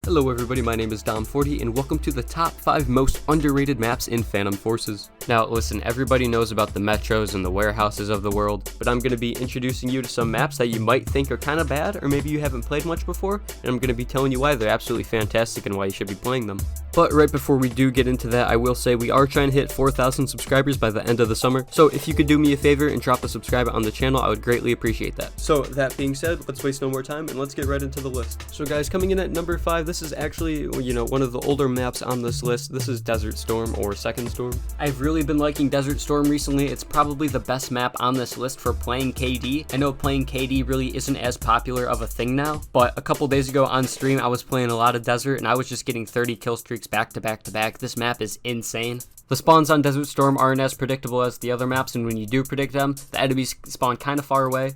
Hello everybody, my name is Dom40 and welcome to the top 5 most underrated maps in Phantom Forces. Now listen, everybody knows about the metros and the warehouses of the world, but I'm going to be introducing you to some maps that you might think are kind of bad, or maybe you haven't played much before, and I'm going to be telling you why they're absolutely fantastic and why you should be playing them. But right before we do get into that, I will say we are trying to hit 4,000 subscribers by the end of the summer, so if you could do me a favor and drop a subscribe on the channel, I would greatly appreciate that. So that being said, let's waste no more time and let's get right into the list. So guys, coming in at number 5, this is actually, one of the older maps on this list. This is Desert Storm, or Second Storm. I've really been liking Desert Storm recently. It's probably the best map on this list for playing KD. I know playing KD really isn't as popular of a thing now, but a couple days ago on stream, I was playing a lot of Desert, and I was just getting 30 kill streaks back to back to back. This map is insane. The spawns on Desert Storm aren't as predictable as the other maps, and when you do predict them, the enemies spawn kind of far away.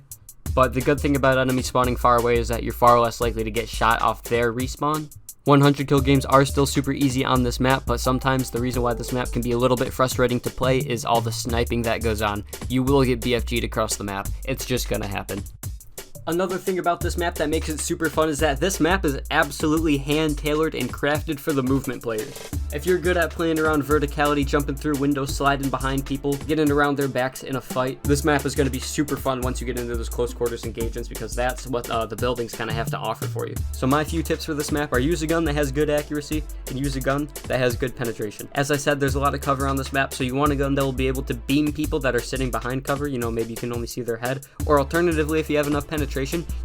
But the good thing about enemies spawning far away is that you're far less likely to get shot off their respawn. 100 kill games are still super easy on this map, but sometimes the reason why this map can be a little bit frustrating to play is all the sniping that goes on. You will get BFG'd across the map. It's just gonna happen. Another thing about this map that makes it super fun is that this map is absolutely hand-tailored and crafted for the movement players. If you're good at playing around verticality, jumping through windows, sliding behind people, getting around their backs in a fight, this map is going to be super fun once you get into those close quarters engagements, because that's what the buildings kind of have to offer for you. So my few tips for this map are use a gun that has good accuracy and use a gun that has good penetration. As I said, there's a lot of cover on this map, so you want a gun that will be able to beam people that are sitting behind cover. Maybe you can only see their head, or alternatively, if you have enough penetration,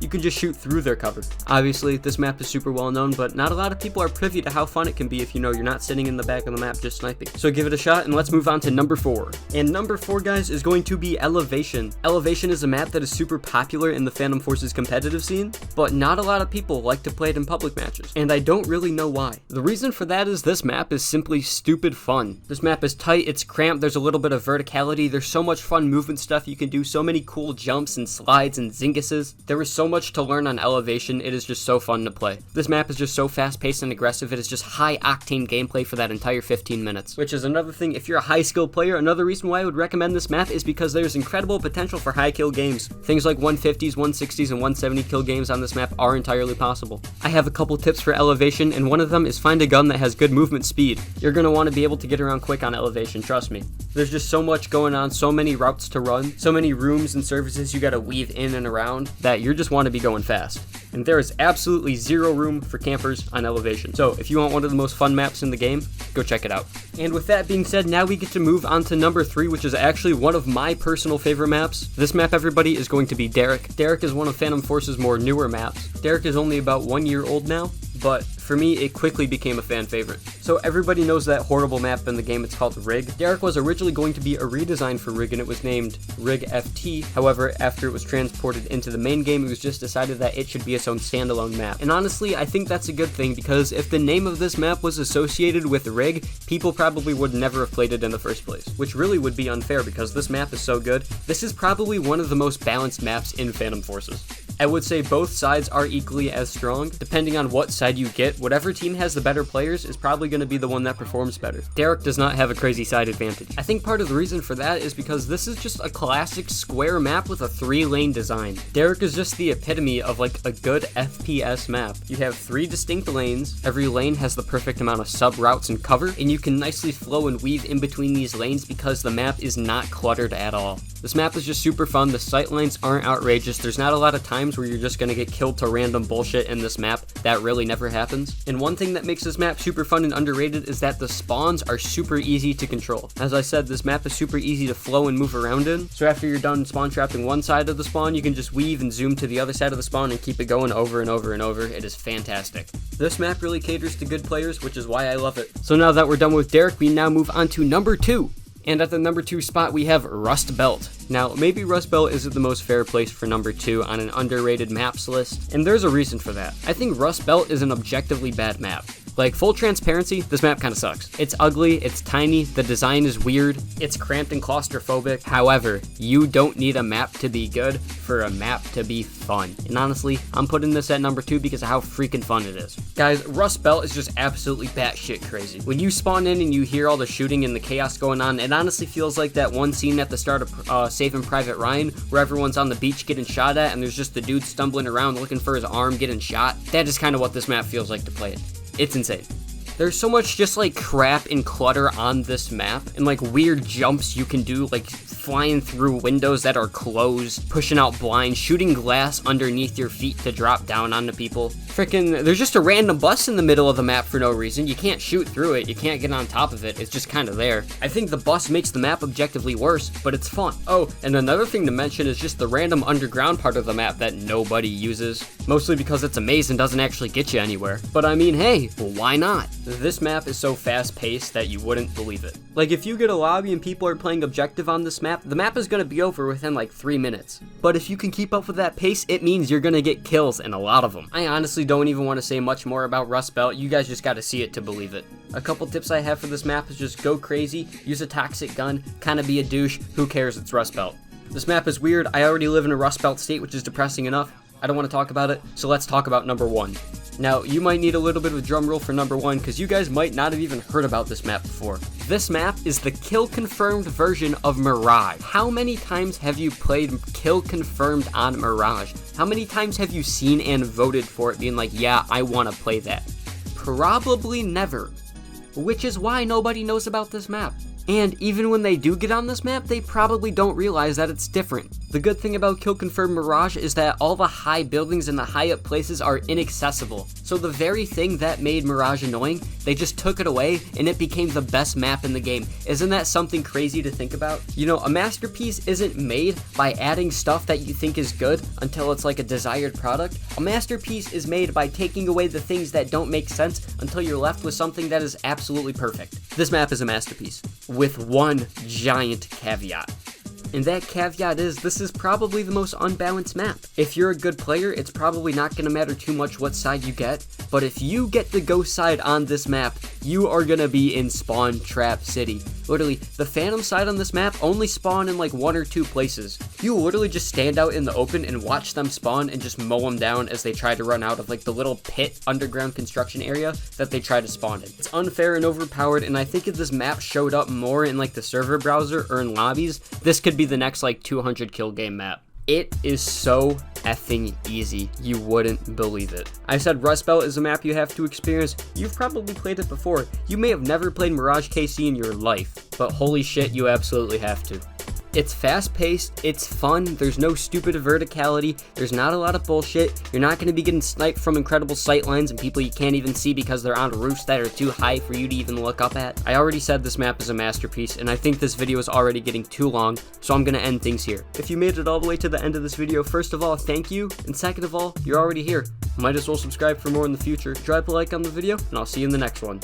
you can just shoot through their cover. Obviously, this map is super well known, but not a lot of people are privy to how fun it can be if you're not sitting in the back of the map just sniping. So give it a shot, and let's move on to number 4. And number 4, guys, is going to be Elevation. Elevation is a map that is super popular in the Phantom Forces competitive scene, but not a lot of people like to play it in public matches, and I don't really know why. The reason for that is this map is simply stupid fun. This map is tight, it's cramped, there's a little bit of verticality, there's so much fun movement stuff you can do, so many cool jumps and slides and zinguses. There is so much to learn on Elevation. It is just so fun to play. This map is just so fast-paced and aggressive. It is just high-octane gameplay for that entire 15 minutes, which is another thing. If you're a high-skill player, another reason why I would recommend this map is because there's incredible potential for high-kill games. Things like 150s, 160s, and 170 kill games on this map are entirely possible. I have a couple tips for Elevation, and one of them is find a gun that has good movement speed. You're going to want to be able to get around quick on Elevation, trust me. There's just so much going on, so many routes to run, so many rooms and services you gotta weave in and around that you just want to be going fast. And there is absolutely zero room for campers on Elevation. So if you want one of the most fun maps in the game, go check it out. And with that being said, now we get to move on to number 3, which is actually one of my personal favorite maps. This map, everybody, is going to be Derrick. Derrick is one of Phantom Force's more newer maps. Derrick is only about 1 year old now, but for me, it quickly became a fan favorite. So everybody knows that horrible map in the game, it's called Rig. Derrick was originally going to be a redesign for Rig, and it was named Rig FT. However, after it was transported into the main game, it was just decided that it should be its own standalone map. And honestly, I think that's a good thing, because if the name of this map was associated with Rig, people probably would never have played it in the first place, which really would be unfair because this map is so good. This is probably one of the most balanced maps in Phantom Forces. I would say both sides are equally as strong. Depending on what side you get, whatever team has the better players is probably going to be the one that performs better. Derrick does not have a crazy side advantage. I think part of the reason for that is because this is just a classic square map with a 3-lane design. Derrick is just the epitome of like a good FPS map. You have 3 distinct lanes, every lane has the perfect amount of sub-routes and cover, and you can nicely flow and weave in between these lanes because the map is not cluttered at all. This map is just super fun, the sight lines aren't outrageous, there's not a lot of times where you're just gonna get killed to random bullshit in this map. That really never happens. And one thing that makes this map super fun and underrated is that the spawns are super easy to control. As I said, this map is super easy to flow and move around in, so after you're done spawn trapping one side of the spawn, you can just weave and zoom to the other side of the spawn and keep it going over and over and over. It is fantastic. This map really caters to good players, which is why I love it. So now that we're done with Derrick, we now move on to number 2. And at the number 2 spot, we have Rust Belt. Now, maybe Rust Belt isn't the most fair place for number 2 on an underrated maps list, and there's a reason for that. I think Rust Belt is an objectively bad map. Like, full transparency, this map kind of sucks. It's ugly, it's tiny, the design is weird, it's cramped and claustrophobic. However, you don't need a map to be good for a map to be fun. And honestly, I'm putting this at number 2 because of how freaking fun it is. Guys, Rust Belt is just absolutely batshit crazy. When you spawn in and you hear all the shooting and the chaos going on, it honestly feels like that one scene at the start of Saving Private Ryan, where everyone's on the beach getting shot at and there's just the dude stumbling around looking for his arm getting shot. That is kind of what this map feels like to play it. It's insane. There's so much just like crap and clutter on this map, and like weird jumps you can do, like flying through windows that are closed, pushing out blinds, shooting glass underneath your feet to drop down onto people. Freaking, there's just a random bus in the middle of the map for no reason. You can't shoot through it, you can't get on top of it, it's just kind of there. I think the bus makes the map objectively worse, but it's fun. Oh, and another thing to mention is just the random underground part of the map that nobody uses. Mostly because it's a maze and doesn't actually get you anywhere. But I mean, hey, well, why not? This map is so fast-paced that you wouldn't believe it. Like, if you get a lobby and people are playing objective on this map, the map is gonna be over within like 3 minutes. But if you can keep up with that pace, it means you're gonna get kills, and a lot of them. I honestly don't even want to say much more about Rust Belt. You guys just gotta see it to believe it. A couple tips I have for this map is just go crazy, use a toxic gun, kinda be a douche, who cares, it's Rust Belt. This map is weird, I already live in a Rust Belt state, which is depressing enough. I don't want to talk about it, so let's talk about number 1. Now, you might need a little bit of a drum roll for number 1, because you guys might not have even heard about this map before. This map is the kill-confirmed version of Mirage. How many times have you played kill-confirmed on Mirage? How many times have you seen and voted for it, being like, yeah, I want to play that? Probably never. Which is why nobody knows about this map. And even when they do get on this map, they probably don't realize that it's different. The good thing about Kill Confirmed Mirage is that all the high buildings and the high up places are inaccessible. So the very thing that made Mirage annoying, they just took it away and it became the best map in the game. Isn't that something crazy to think about? You know, a masterpiece isn't made by adding stuff that you think is good until it's like a desired product. A masterpiece is made by taking away the things that don't make sense until you're left with something that is absolutely perfect. This map is a masterpiece, with one giant caveat. And that caveat is, this is probably the most unbalanced map. If you're a good player, it's probably not going to matter too much what side you get, but if you get the ghost side on this map, you are going to be in Spawn Trap City. Literally, the Phantom side on this map only spawn in like 1 or 2 places. You literally just stand out in the open and watch them spawn and just mow them down as they try to run out of like the little pit underground construction area that they try to spawn in. It's unfair and overpowered, and I think if this map showed up more in like the server browser or in lobbies, this could be the next like 200 kill game map. It is so effing easy, you wouldn't believe it. I said Rust Belt is a map you have to experience. You've probably played it before. You may have never played Mirage KC in your life, but holy shit, you absolutely have to. It's fast-paced, it's fun, there's no stupid verticality, there's not a lot of bullshit, you're not going to be getting sniped from incredible sightlines and people you can't even see because they're on roofs that are too high for you to even look up at. I already said this map is a masterpiece, and I think this video is already getting too long, so I'm going to end things here. If you made it all the way to the end of this video, first of all, thank you, and second of all, you're already here. Might as well subscribe for more in the future. Drop a like on the video, and I'll see you in the next one.